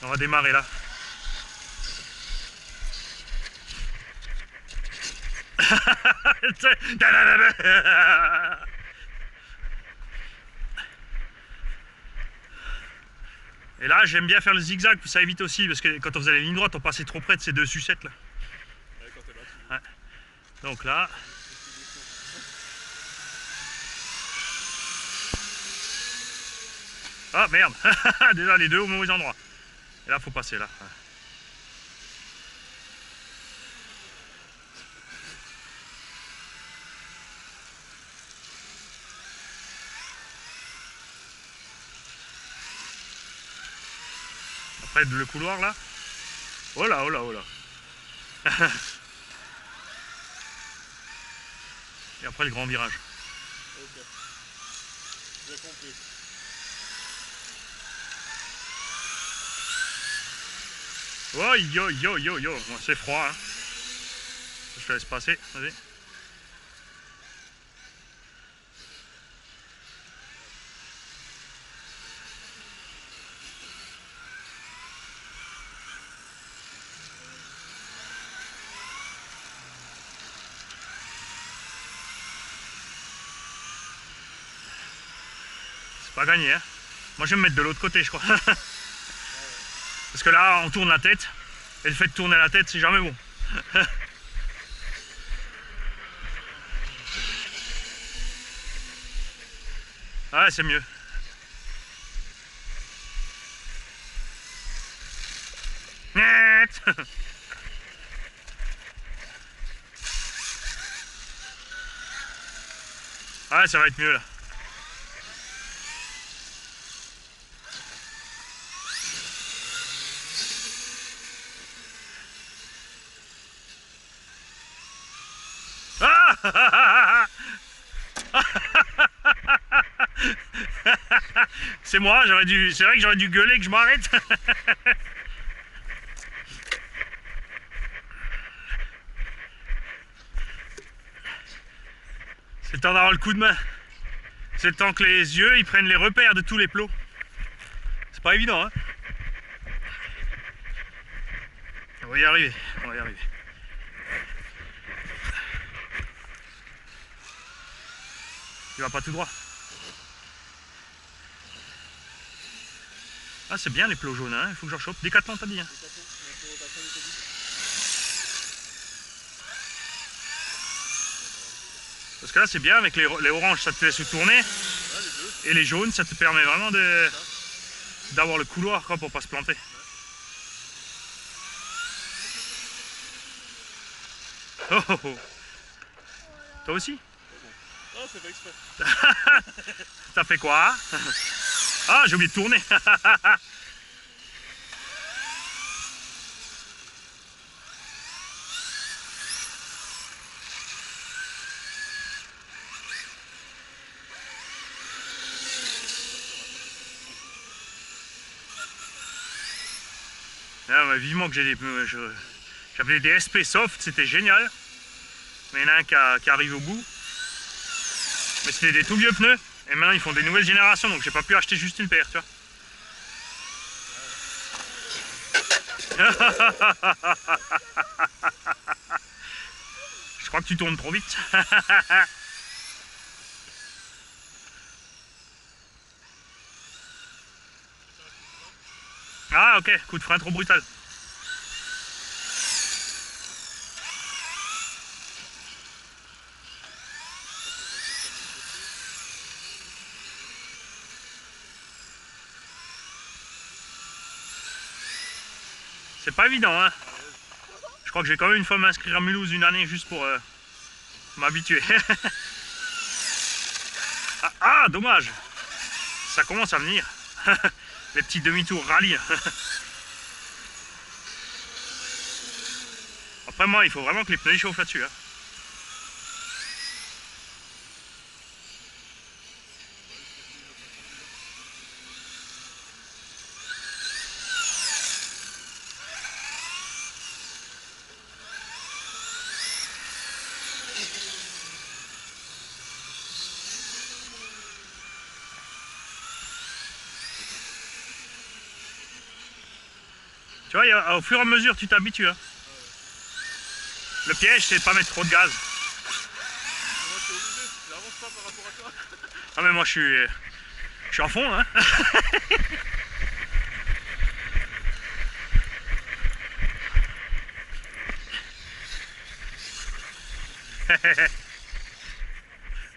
On va démarrer là. Et là, j'aime bien faire le zigzag, puis ça évite aussi, parce que quand on faisait la ligne droite, on passait trop près de ces deux sucettes là. Ouais, quand t'es là, Ouais. Donc là. Ah merde. Déjà les deux au mauvais endroit. Et là, faut passer là. Ouais. Après le couloir là. Oh là, oh là, oh là. Et après le grand virage. ok. J'ai compris. Oh yo yo yo yo. Bon, c'est froid hein. Je te laisse passer, vas-y. C'est pas gagné hein. Moi je vais me mettre de l'autre côté je crois. Parce que là on tourne la tête. Et le fait de tourner la tête c'est jamais bon. Ouais c'est mieux. Ouais ça va être mieux là. Ah c'est moi, c'est vrai que j'aurais dû gueuler que je m'arrête. C'est le temps d'avoir le coup de main. C'est le temps que les yeux ils prennent les repères de tous les plots. C'est pas évident hein. On va y arriver, on va y arriver. Tu vas pas tout droit. Ah c'est bien les plots jaunes, hein. Il faut que j'en chope. Décathlon t'as dit hein. Parce que là c'est bien avec les oranges ça te laisse tourner. Et les jaunes ça te permet vraiment d'avoir le couloir quoi, pour pas se planter. Oh, oh, oh. Toi aussi? Ah, c'est pas exprès. T'as fait quoi? Ah j'ai oublié de tourner. Ah, mais vivement que j'ai des pneus. J'avais des SP soft, c'était génial. Mais il y en a un qui arrive au bout. Mais c'était des tout vieux pneus. Et maintenant ils font des nouvelles générations, donc j'ai pas pu acheter juste une paire, tu vois. Je crois que tu tournes trop vite. Ah ok, coup de frein trop brutal. C'est pas évident hein. Je crois que j'ai quand même une fois m'inscrire à Mulhouse une année juste pour m'habituer. Ah, dommage. Ça commence à venir. Les petits demi-tours rallye. Après moi il faut vraiment que les pneus ils chauffent là-dessus hein. Tu vois, au fur et à mesure, tu t'habitues. Hein. Le piège, c'est de pas mettre trop de gaz. Moi, je suis obligé. J'avance pas par rapport à toi. Ah, mais moi, je suis en fond. Hein.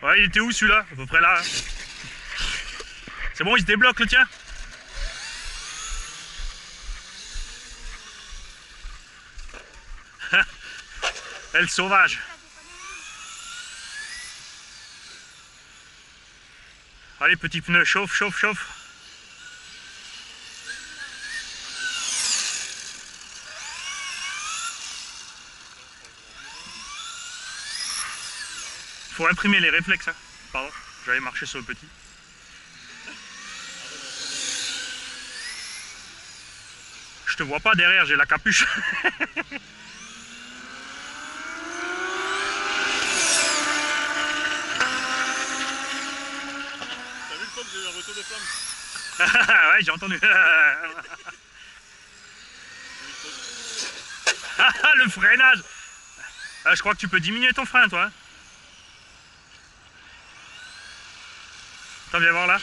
Ouais, il était où celui-là? À peu près là. Hein. C'est bon, il se débloque le tien? Elle sauvage. Allez, petit pneu, chauffe, chauffe, chauffe. Faut imprimer les réflexes. Hein. Pardon, j'allais marcher sur le petit. Je te vois pas derrière, j'ai la capuche. T'as vu le temps que j'ai eu un retour de flamme? Ouais, j'ai entendu. Le freinage. Ah, je crois que tu peux diminuer ton frein, toi. Hein. Attends, viens voir là.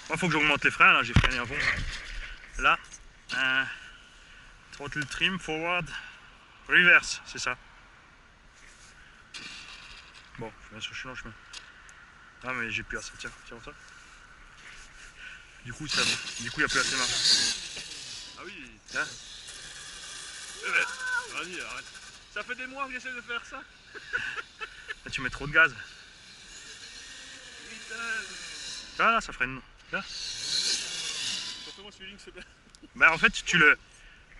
Moi, faut que j'augmente les freins, là, j'ai freiné à fond. Là. Throttle trim, forward, reverse, c'est ça. Bon, je viens sur le chemin. Ah, mais j'ai plus assez. Tiens, tiens, ça. Du coup, il n'y a plus assez de marche. Ah oui. Hein? Vas-y, arrête. Ça fait des mois que j'essaie de faire ça. Là, tu mets trop de gaz. Putain. Ah, là, ça freine. Là. Moi, ce feeling, c'est bien. Ben, en fait, tu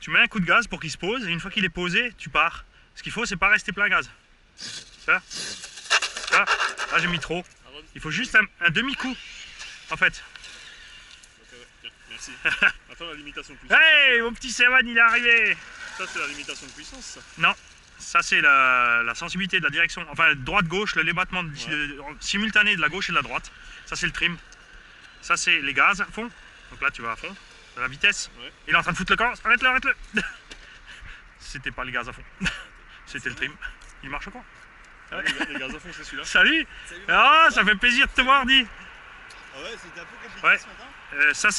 mets un coup de gaz pour qu'il se pose, et une fois qu'il est posé, tu pars. Ce qu'il faut, c'est pas rester plein gaz. Ça. Ça. Là, j'ai mis trop. Il faut juste un demi-coup, en fait. Ok, ouais, tiens, merci. Attends, la limitation de puissance. Hey, mon petit Sevan, il est arrivé. Ça, c'est la limitation de puissance, ça. Non, ça c'est la sensibilité de la direction. Enfin, droite-gauche, les battements simultanés de la gauche et de la droite. Ça, c'est le trim. Ça, c'est les gaz à fond. Donc là, tu vas à fond, de la vitesse. Ouais. Il est en train de foutre le corps. Arrête-le, arrête-le. C'était pas les gaz à fond. C'était le trim. Il marche encore. Ah, les gaz à fond, c'est celui-là. Salut. Ah, ça fait plaisir de te voir, dis. Ah ouais, c'était un peu compliqué Ouais. ce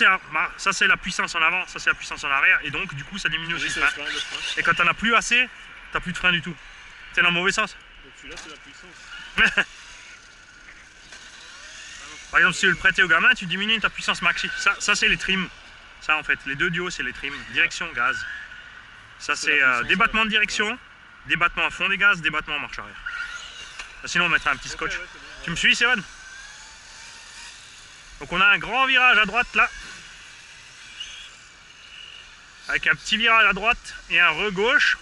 matin. Ça c'est la puissance en avant, ça c'est la puissance en arrière, et donc du coup ça diminue aussi Oui, le c'est frein. le frein. Et quand t'en as plus assez, t'as plus de frein du tout. C'est dans le mauvais sens. Donc celui-là, c'est la puissance. Par exemple, si tu veux le prêter au gamin, tu diminues ta puissance maxi. Ça c'est les trims. Ça en fait, les deux duos c'est les trims. Direction, gaz. Ça c'est débattement de direction, débattement à fond des gaz, débattement en marche arrière. Sinon on mettra un petit scotch. Ouais, ouais, c'est bon, Tu me suis, Sévan? Donc on a un grand virage à droite là. Avec un petit virage à droite et un re-gauche.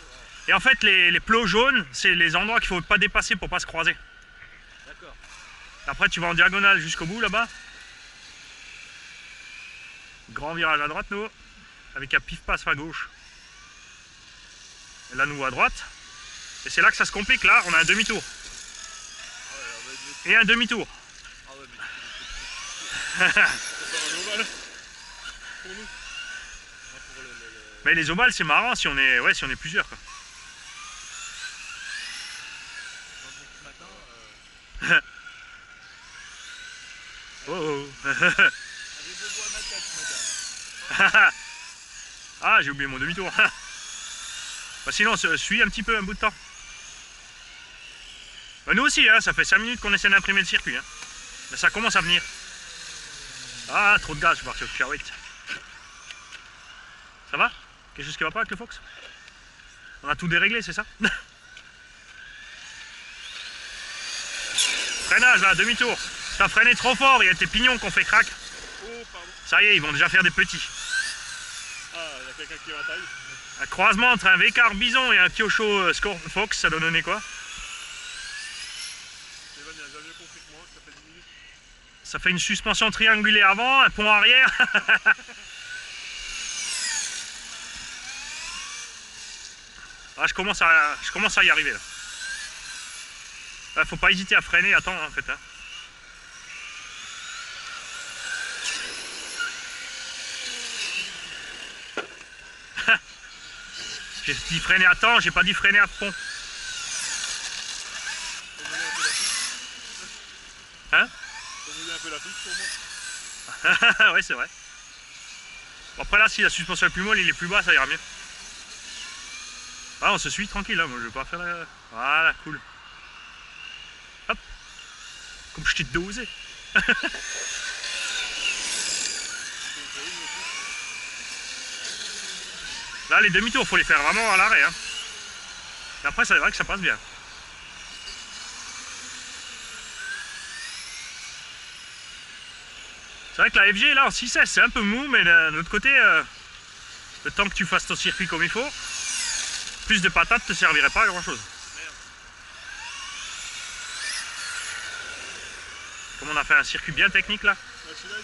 Et en fait les plots jaunes, c'est les endroits qu'il ne faut pas dépasser pour pas se croiser. D'accord. Après tu vas en diagonale jusqu'au bout là-bas. Grand virage à droite nous. Avec un pif-passe à gauche. Et là nous à droite. Et c'est là que ça se complique, là on a un demi-tour. Et un demi-tour. Ah ouais, mais Ça fait un ovale. Pour nous. moi pour Mais les ovales c'est marrant si on est, si on est plusieurs quoi. moi, pour ce matin, Oh, oh. j'avais beau boire ma tête ce matin. Ah, j'ai oublié mon demi-tour. Bah, sinon, on suit un petit peu un bout de temps. Bah, nous aussi, hein, ça fait 5 minutes qu'on essaie d'imprimer le circuit. Hein. Mais ça commence à venir. Ah, trop de gaz, je vais partir au Pirouette. Ça va? Quelque chose qui va pas avec le Fox? On a tout déréglé, c'est ça? Freinage là, demi-tour. T'as freiné trop fort, il y a tes pignons qu'on fait crack. Oh, pardon. Ça y est, ils vont déjà faire des petits. Ah, il y a quelqu'un qui est en taille. Un croisement entre un Vécar Bison et un Kyosho Scorpion Fox, ça doit donner quoi? Evan, il a déjà mieux compris que moi, ça fait 10 minutes. Ça fait une suspension triangulaire avant, un pont arrière. Ah, je commence à y arriver là. Faut pas hésiter à freiner, attends en fait. Hein. J'ai dit freiner à temps, j'ai pas dit freiner à fond. Faut mouiller un peu la piste. Hein? Faut mouiller un peu la piste pour moi. Ouais, c'est vrai. Bon, après là, si la suspension est plus molle, il est plus bas, ça ira mieux. Ah, on se suit tranquille, hein. Moi je vais pas faire la... Voilà, cool. Hop. Comme je t'ai dosé. Là, les demi-tours, faut les faire vraiment à l'arrêt. Hein. Et après, c'est vrai que ça passe bien. C'est vrai que la FG, là, en 6S, c'est un peu mou, mais de l'autre côté, le temps que tu fasses ton circuit comme il faut, plus de patates te servirait pas à grand-chose. Comme on a fait un circuit bien technique, là. Ah, celui-là,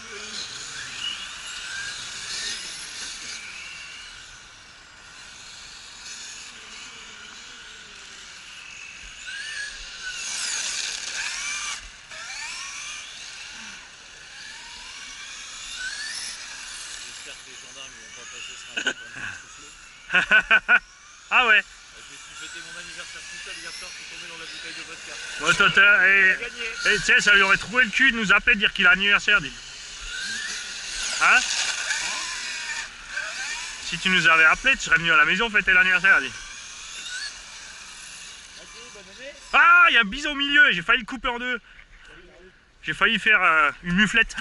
J'espère que les gendarmes ils vont pas passer ce matin pour me faire souffler. Ah ouais. Je me suis fêté mon anniversaire tout seul hier soir, je suis tombé dans la bouteille de vodka. Ouais, toi, J'ai gagné. tu sais, ça lui aurait trouvé le cul de nous appeler, de dire qu'il a anniversaire, dit. Hein? Si tu nous avais appelé, tu serais venu à la maison fêter l'anniversaire, dit. Ok, bonne année. Ah, il y a un bison au milieu, j'ai failli le couper en deux. J'ai failli faire une muflette.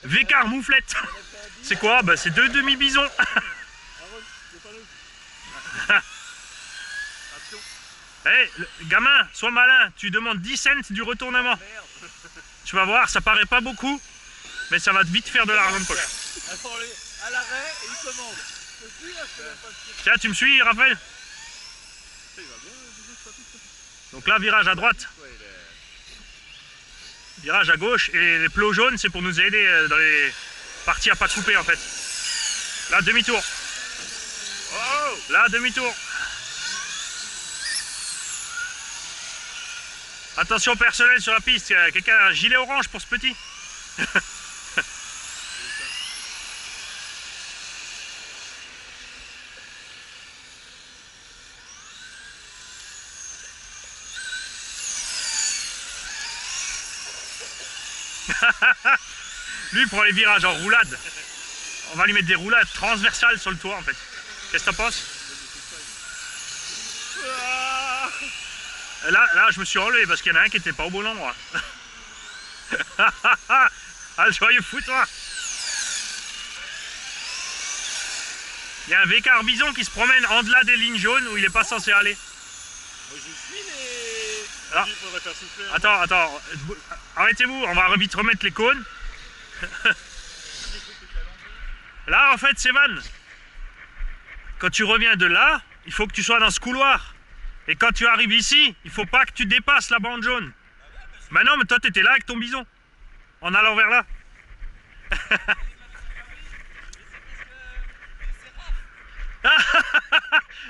Vécar mouflette. C'est quoi? Bah, c'est deux demi-bisons. Aaron, c'est pas nous. Attention. Hé, gamin, sois malin, tu demandes 10 cents du retournement. Merde. Tu vas voir, ça paraît pas beaucoup, mais ça va vite faire de l'argent de poche. Attends, à l'arrêt et il commande. Je suis là, je peux même pas le tirer. Tiens, tu me suis, Raphaël? Il va bien, ce piste. Donc là, virage à droite, Ouais, il est... virage à gauche, et les plots jaunes, c'est pour nous aider dans les parties à pas couper en fait. Là, demi-tour. Oh! Là, demi-tour. Attention personnel sur la piste, quelqu'un a un gilet orange pour ce petit? Lui il prend les virages en roulade. On va lui mettre des roulades transversales sur le toit en fait. Qu'est-ce que t'en penses? Ah! Là, je me suis enlevé parce qu'il y en a un qui était pas au bon endroit. Ah, le joyeux foutoir. Il y a un Vécar bison qui se promène en delà des lignes jaunes où il n'est pas censé aller. Moi je suis les... Ah. Il faudrait faire souffler. Attends, arrêtez-vous, on va vite remettre les cônes. Là, en fait, Sévan, quand tu reviens de là, il faut que tu sois dans ce couloir. Et quand tu arrives ici, il faut pas que tu dépasses la bande jaune. Bah non, mais toi, t'étais là avec ton bison, en allant vers là.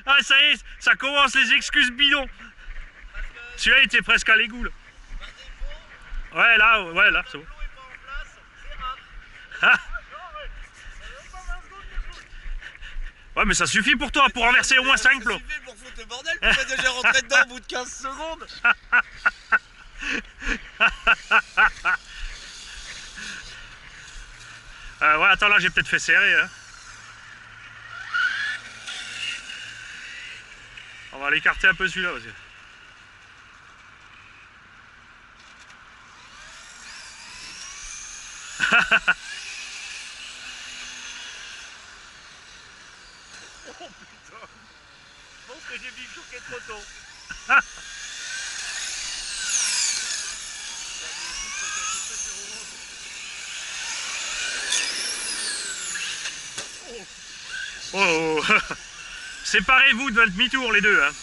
Ah, ça y est, ça commence les excuses bidons. Celui-là, il était presque à l'égout, là. Ouais, là, c'est bon. Ah. Ouais, mais ça suffit pour toi, pour renverser au moins 5 plots. Ça suffit pour foutre le bordel, tu vas déjà rentrer dedans au bout de 15 secondes. Ouais, attends, là, j'ai peut-être fait serrer. Hein. On va l'écarter un peu celui-là aussi. Oh putain. Je pense que j'ai bichoqué trop tôt. Oh, séparez-vous de demi-tour les deux. Hein.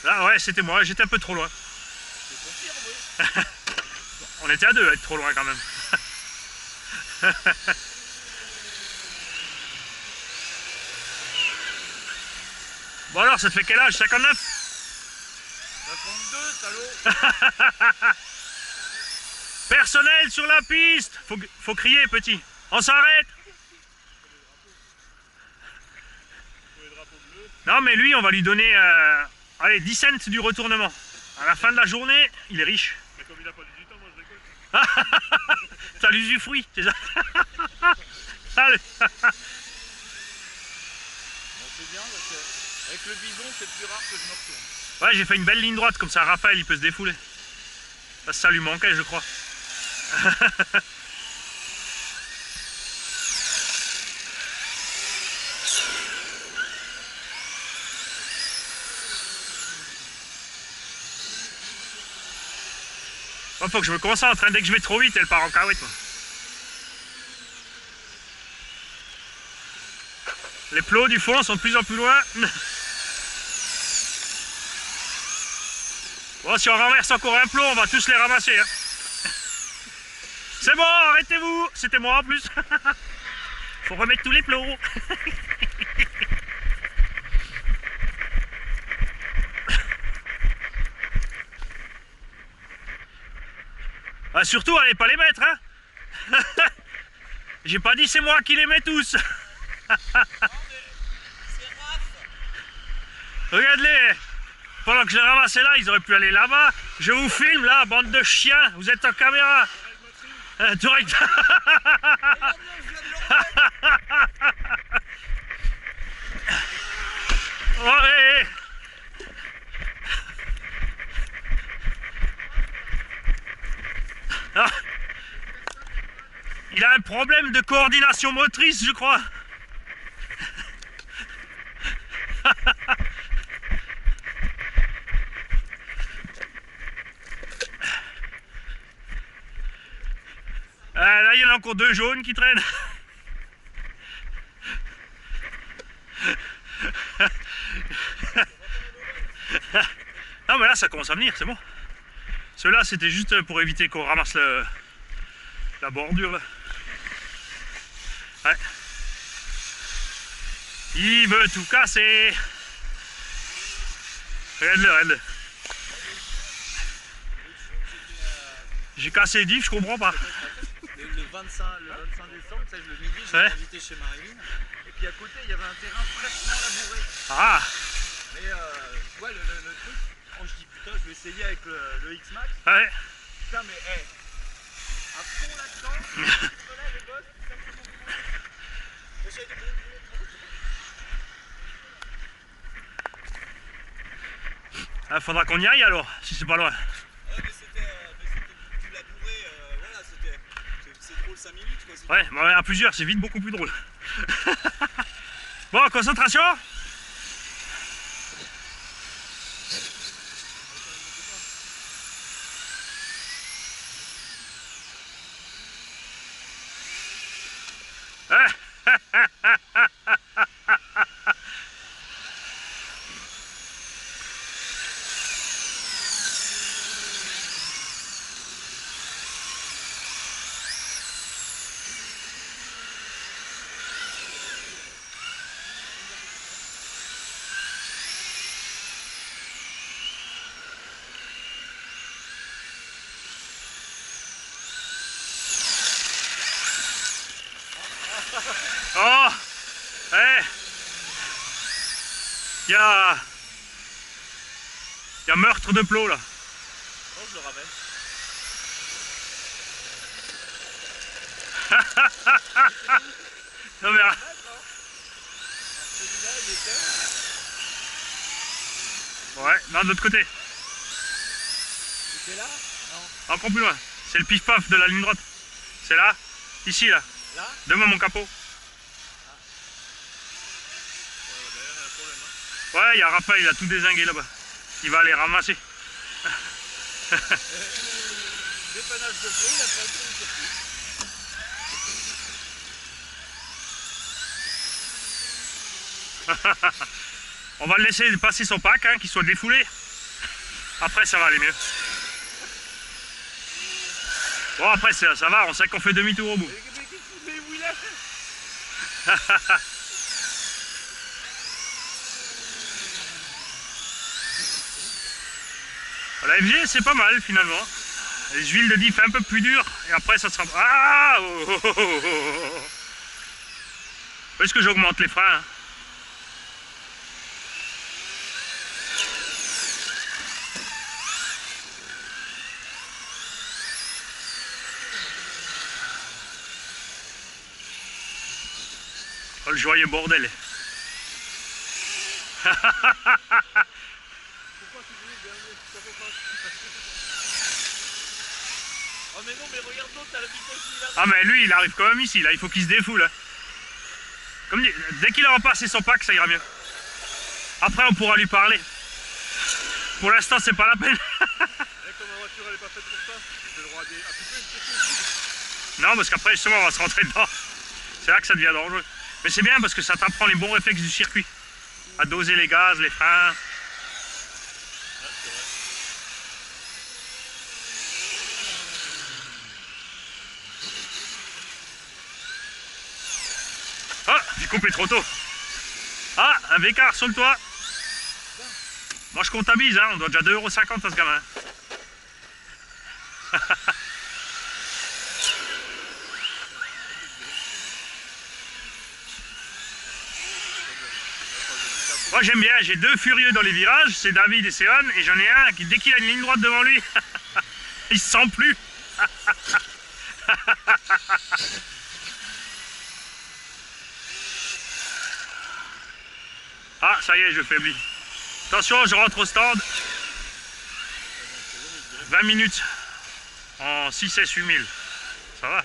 Là, ouais, c'était moi, j'étais un peu trop loin. Je confirme, oui. On était à deux à être trop loin quand même. Bon alors, ça te fait quel âge? 59? 52, salaud. Personnel sur la piste! Faut crier, petit. On s'arrête! Non, mais lui, on va lui donner allez, 10 cents du retournement. À la fin de la journée, il est riche. Mais comme il n'a pas 18 ans, moi je récolte. T'as l'usufruit, c'est ça? Allez. Bon, c'est bien parce que avec le bison, c'est plus rare que je me retourne. Ouais, j'ai fait une belle ligne droite, comme ça Raphaël il peut se défouler. Ça lui manquait, je crois. Oh, faut que je me concentre, hein. Dès que je vais trop vite, elle part en cahuète. Moi. Les plots du fond sont de plus en plus loin. Bon, si on renverse encore un plot, on va tous les ramasser. Hein. C'est bon, arrêtez-vous. C'était moi en plus. Faut remettre tous les plots. Ah, surtout, allez pas les mettre, hein. J'ai pas dit c'est moi qui les mets tous. Regarde-les. Pendant que je les ramassais là, ils auraient pu aller là-bas. Je vous filme là, bande de chiens. Vous êtes en caméra. Direct. Oh, hey, hey. Ah. Il a un problème de coordination motrice, je crois. Là, il y en a encore 2 jaunes qui traînent. Non, mais là, ça commence à venir, c'est bon. Ceux-là, c'était juste pour éviter qu'on ramasse la bordure, là. Ouais. Il veut tout casser. Regarde-le, regarde-le. J'ai cassé les diffs, je comprends pas. Le 25 décembre, je le midi, j'ai Ouais. invité chez Marilyn. Et puis à côté, il y avait un terrain fraîchement labouré. Ah, Mais tu vois, le truc, quand je dis putain, je vais essayer avec le X-Max. ouais. Putain, mais hey, à fond là-dedans, je me lève les gosses, putain, c'est mon coup. J'essaie de Ah, faudra qu'on y aille alors, si c'est pas loin. Ouais, mais c'était du labouré, voilà, c'est drôle 5 minutes quoi. Ouais, mais à plusieurs, c'est vite beaucoup plus drôle. Bon, concentration. Oh, eh, il y a meurtre de plot là. Oh, je le ramène. Non mais Celui-là, il était. ouais, non de l'autre côté, Il était là? Non. encore plus loin. C'est le pif paf de la ligne droite. C'est là, ici là. Là? Devant mon capot. D'ailleurs, il y a un problème. Hein. Ouais, il y a Raphaël, il a tout dézingué là-bas. Il va aller ramasser. Dépannage de peau, il a pas été surpris. On va le laisser passer son pack, hein, qu'il soit défoulé. Après, ça va aller mieux. Bon, après, ça va, on sait qu'on fait demi-tour au bout. Mais où il est? La FG c'est pas mal finalement. Les huiles de diff un peu plus dures et après ça sera... Ah oh, oh, oh, oh, oh. Où est-ce que j'augmente les freins hein? Oh, le joyeux bordel. Pourquoi tu dis dernier? Oh mais non, mais regarde l'autre à la vitesse où il arrive. Ah mais lui il arrive quand même ici, là il faut qu'il se défoule. Hein. Comme dit, dès qu'il aura passé son pack ça ira mieux. Après on pourra lui parler. Pour l'instant c'est pas la peine. Eh, comme la voiture elle est pas faite pour ça, j'ai le droit d'y couper une petite. Non parce qu'après justement on va se rentrer dedans. C'est là que ça devient dangereux. Mais c'est bien parce que ça t'apprend les bons réflexes du circuit. À doser les gaz, les freins. Ah, j'ai coupé trop tôt. Ah, un Vécard sur le toit. Moi je comptabilise, hein, on doit déjà 2,50 € à ce gamin. Moi j'aime bien, j'ai deux furieux dans les virages, c'est David et Séan, et j'en ai un qui dès qu'il a une ligne droite devant lui, il se sent plus. Ah ça y est, je faiblis. Attention, je rentre au stand. 20 minutes en 6 S 8000. Ça va.